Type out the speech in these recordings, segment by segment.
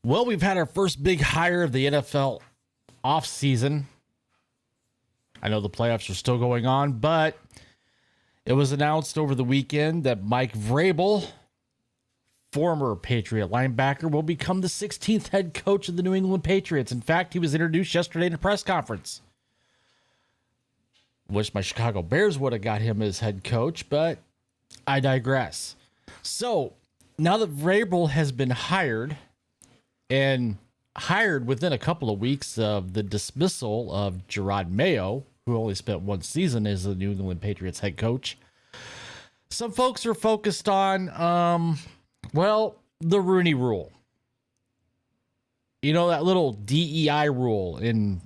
Well, we've had our first big hire of the NFL offseason. I know the playoffs are still going on, but it was announced over the weekend that Mike Vrabel, former Patriot linebacker, will become the 16th head coach of the New England Patriots. In fact, he was introduced yesterday in a press conference. Wish my Chicago Bears would have got him as head coach, but I digress. So now that Vrabel has been hired, and hired within a couple of weeks of the dismissal of Gerard Mayo, who only spent one season as the New England Patriots head coach, some folks are focused on, the Rooney Rule. You know, that little DEI rule in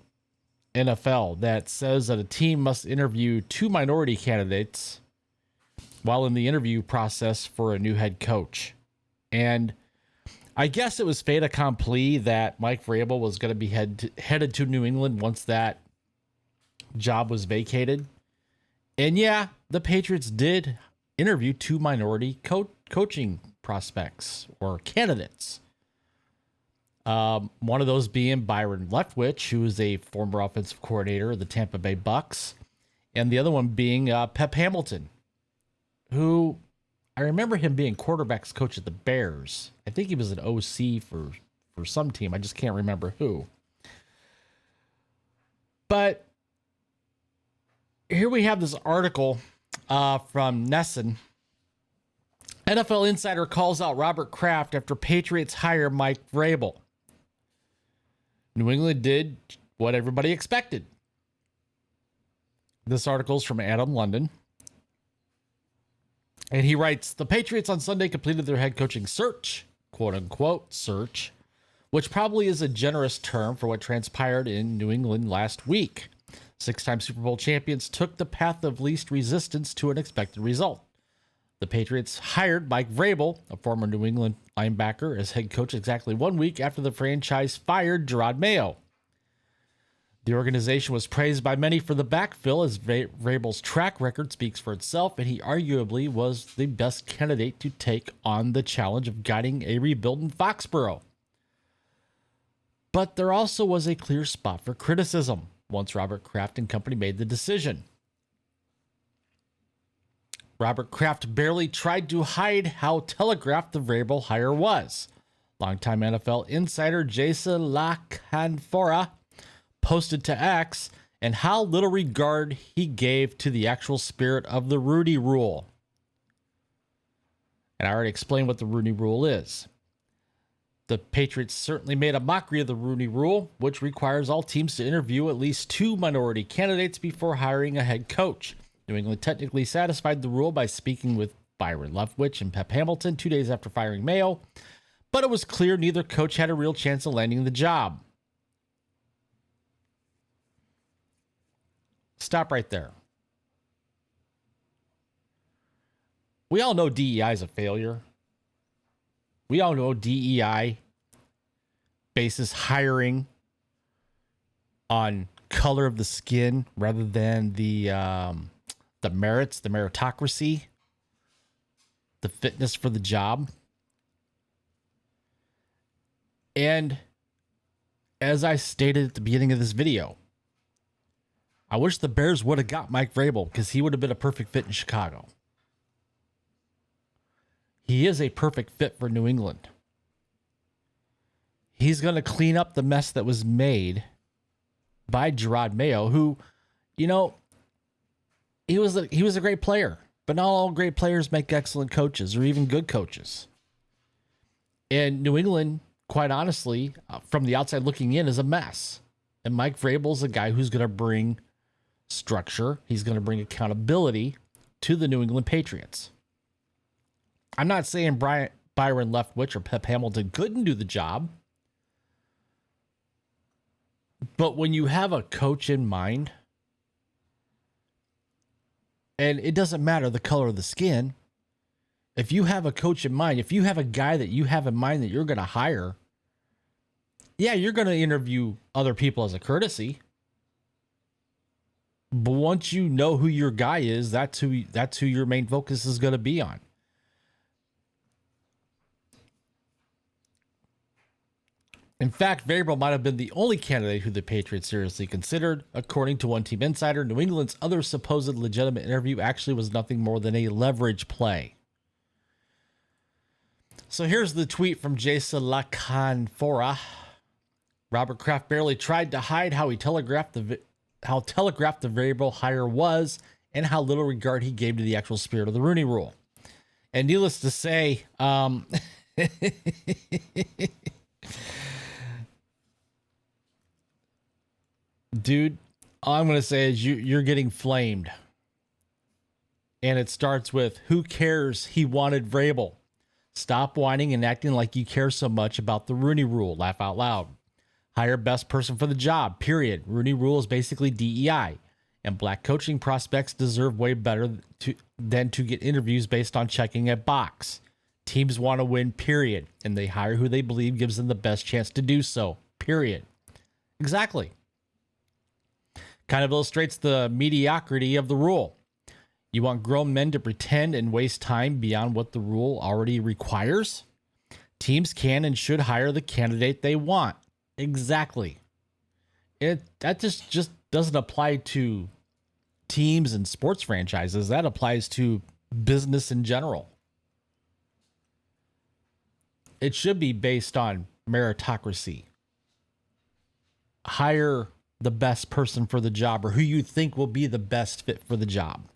NFL that says that a team must interview 2 minority candidates while in the interview process for a new head coach. And I guess it was fait accompli that Mike Vrabel was going to be headed to New England once that job was vacated. And yeah, the Patriots did interview 2 minority coaching prospects or candidates. One of those being Byron Leftwich, who is a former offensive coordinator of the Tampa Bay Bucks, and the other one being Pep Hamilton, who I remember him being quarterbacks coach at the Bears. I think he was an OC for some team. I just can't remember who. But here we have this article from Nesson. NFL Insider calls out Robert Kraft after Patriots hire Mike Vrabel. New England did what everybody expected. This article is from Adam London. And he writes, the Patriots on Sunday completed their head coaching search, quote unquote search, which probably is a generous term for what transpired in New England last week. 6-time Super Bowl champions took the path of least resistance to an expected result. The Patriots hired Mike Vrabel, a former New England linebacker, as head coach exactly 1 week after the franchise fired Gerard Mayo. The organization was praised by many for the backfill, as Vrabel's track record speaks for itself, and he arguably was the best candidate to take on the challenge of guiding a rebuild in Foxborough. But there also was a clear spot for criticism once Robert Kraft and company made the decision. Robert Kraft barely tried to hide how telegraphed the Vrabel hire was. Longtime NFL insider Jason La Canfora posted to X and how little regard he gave to the actual spirit of the Rooney Rule. And I already explained what the Rooney Rule is. The Patriots certainly made a mockery of the Rooney Rule, which requires all teams to interview at least 2 minority candidates before hiring a head coach. New England technically satisfied the rule by speaking with Byron Leftwich and Pep Hamilton 2 days after firing Mayo, but it was clear neither coach had a real chance of landing the job. Stop right there. We all know DEI is a failure. We all know DEI bases hiring on color of the skin rather than the merits, the meritocracy, the fitness for the job. And as I stated at the beginning of this video, I wish the Bears would have got Mike Vrabel because he would have been a perfect fit in Chicago. He is a perfect fit for New England. He's going to clean up the mess that was made by Gerard Mayo, who, you know, he was a great player, but not all great players make excellent coaches or even good coaches. And New England, quite honestly, from the outside looking in, is a mess. And Mike Vrabel is a guy who's going to bring structure. He's going to bring accountability to the New England Patriots. I'm not saying Byron Leftwich or Pep Hamilton couldn't do the job. But when you have a coach in mind, and it doesn't matter the color of the skin, if you have a coach in mind, if you have a guy that you have in mind that you're going to hire, yeah, you're going to interview other people as a courtesy. But once you know who your guy is, that's who your main focus is going to be on. In fact, Vrabel might have been the only candidate who the Patriots seriously considered. According to one team insider, New England's other supposed legitimate interview actually was nothing more than a leverage play. So here's the tweet from Jason Lacanfora. Robert Kraft barely tried to hide how telegraphed the Vrabel hire was and how little regard he gave to the actual spirit of the Rooney Rule. And needless to say, dude, all I'm going to say is you're getting flamed. And it starts with, who cares? He wanted Vrabel. Stop whining and acting like you care so much about the Rooney Rule. Laugh out loud. Hire best person for the job, period. Rooney Rule is basically DEI. And black coaching prospects deserve way better than to get interviews based on checking a box. Teams want to win, period. And they hire who they believe gives them the best chance to do so, period. Exactly. Kind of illustrates the mediocrity of the rule. You want grown men to pretend and waste time beyond what the rule already requires? Teams can and should hire the candidate they want. Exactly. That just doesn't apply to teams and sports franchises. That applies to business in general. It should be based on meritocracy. Hire the best person for the job, or who you think will be the best fit for the job.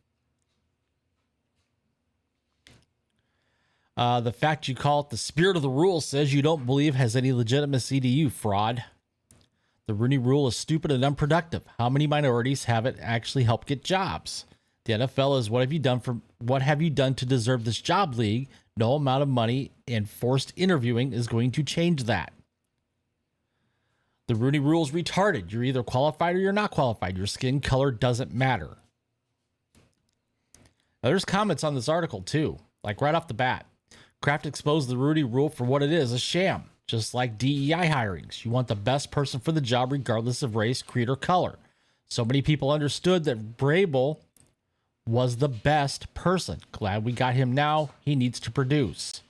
The fact you call it the spirit of the rule says you don't believe has any legitimacy to you, fraud. The Rooney Rule is stupid and unproductive. How many minorities have it actually helped get jobs? The NFL is what have you done to deserve this job league? No amount of money and forced interviewing is going to change that. The Rooney Rule is retarded. You're either qualified or you're not qualified. Your skin color doesn't matter. Now, there's comments on this article too, like right off the bat. Kraft exposed the Rooney Rule for what it is, a sham, just like DEI hirings. You want the best person for the job regardless of race, creed, or color. So many people understood that Vrabel was the best person. Glad we got him now. He needs to produce.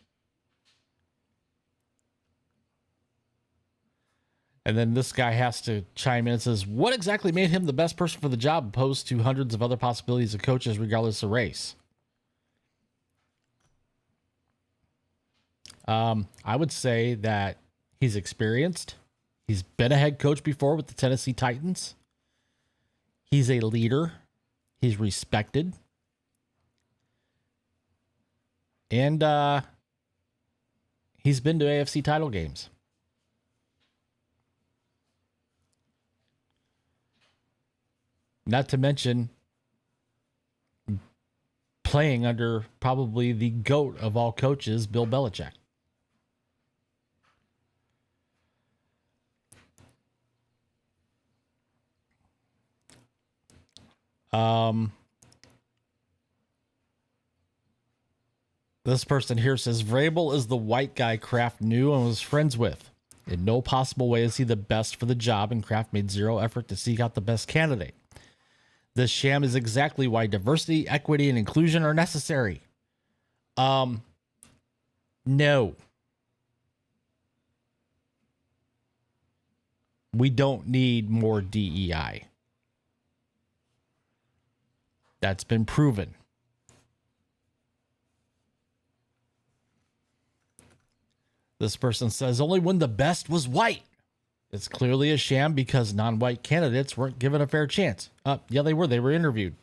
And then this guy has to chime in and says, what exactly made him the best person for the job opposed to hundreds of other possibilities of coaches regardless of race? I would say that he's experienced. He's been a head coach before with the Tennessee Titans. He's a leader. He's respected. And he's been to AFC title games. Not to mention playing under probably the GOAT of all coaches, Bill Belichick. This person here says Vrabel is the white guy Kraft knew and was friends with. In no possible way is he the best for the job, and Kraft made zero effort to seek out the best candidate. This sham is exactly why diversity, equity, and inclusion are necessary. No. We don't need more DEI. That's been proven. This person says only when the best was white. It's clearly a sham because non-white candidates weren't given a fair chance. Yeah, they were. They were interviewed.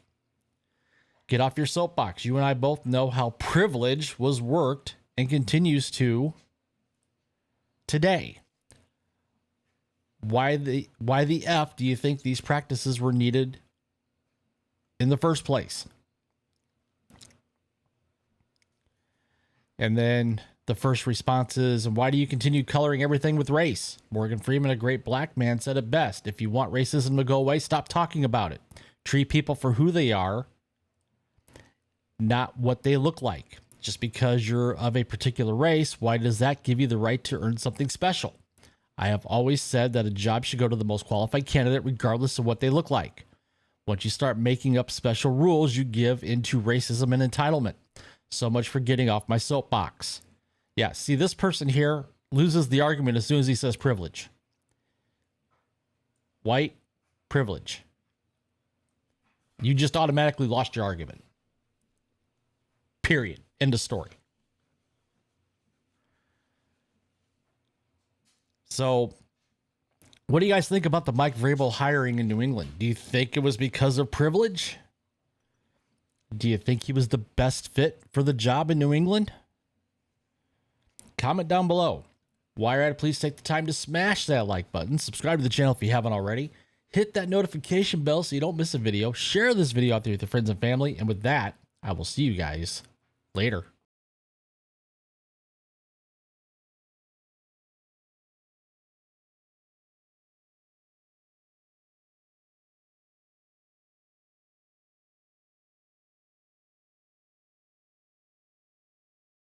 Get off your soapbox. You and I both know how privilege was worked and continues to today. Why the F do you think these practices were needed in the first place? And then the first response is, and why do you continue coloring everything with race? Morgan Freeman, a great black man, said it best. If you want racism to go away, stop talking about it. Treat people for who they are, not what they look like. Just because you're of a particular race, why does that give you the right to earn something special? I have always said that a job should go to the most qualified candidate regardless of what they look like. Once you start making up special rules, you give into racism and entitlement. So much for getting off my soapbox. Yeah, see, this person here loses the argument as soon as he says privilege. White privilege. You just automatically lost your argument. Period. End of story. So, what do you guys think about the Mike Vrabel hiring in New England? Do you think it was because of privilege? Do you think he was the best fit for the job in New England? Comment down below. While you're at it, please take the time to smash that like button. Subscribe to the channel if you haven't already. Hit that notification bell so you don't miss a video. Share this video out there with your friends and family. And with that, I will see you guys later.